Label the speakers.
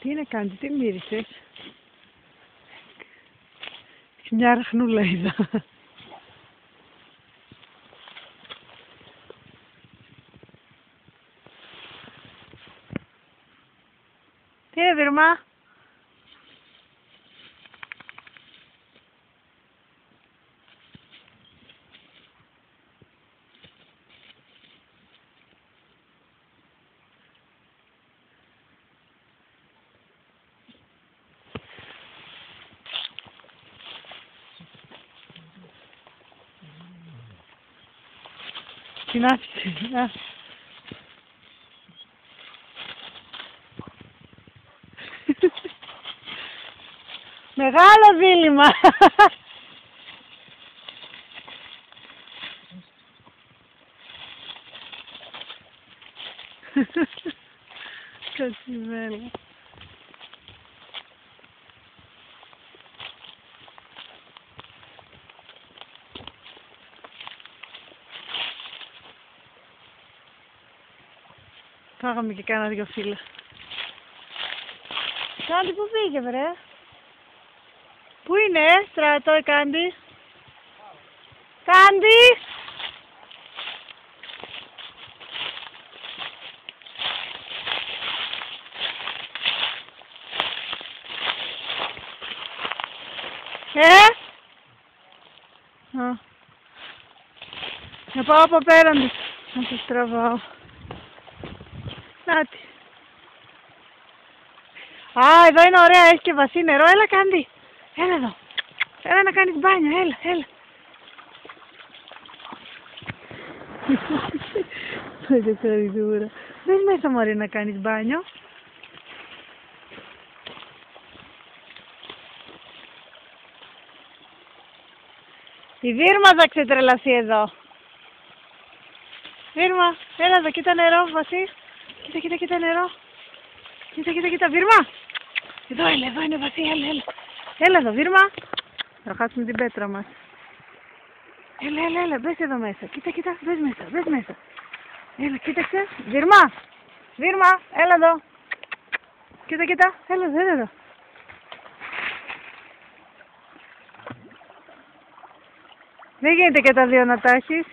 Speaker 1: Τι είναι Κάντι, τι μύρισες? Μια ραχνούλα είδα. Τι είναι Βίρμα? Την άφησε. Μεγάλο δίλημμα. Κατσιβέλα. Φάγαμε και κάνα δυο φύλλα. Κάντι, πού πήγε βρε? Πού είναι Στράτο η Κάντι? Κάντι! Να πάω από απέραντη. Να σας τραβάω. Νάτι. Α, εδώ είναι ωραία, έχει και βασί νερό. Έλα Κάντι. Έλα εδώ. Έλα να κάνεις μπάνιο. Έλα, έλα. Πότε καριδούρα. Μπες μέσα μωρή να κάνεις μπάνιο. Η Βίρμα θα ξετρελαθεί εδώ. Βίρμα, έλα εδώ, κοίτα νερό, Βασί. Κοίτα νερό. Κοίτα, Βίρμα. Εδώ είναι Βασί, έλα. Έλα εδώ, Βίρμα. Θα χάσουμε την πέτρα μας. Έλα, μπες εδώ μέσα. Κοίτα, μπες μέσα. Έλα, κοίταξε. Βίρμα, έλα εδώ. Κοίτα, έλα εδώ. Δεν γίνεται και τα δύο να τα έχεις.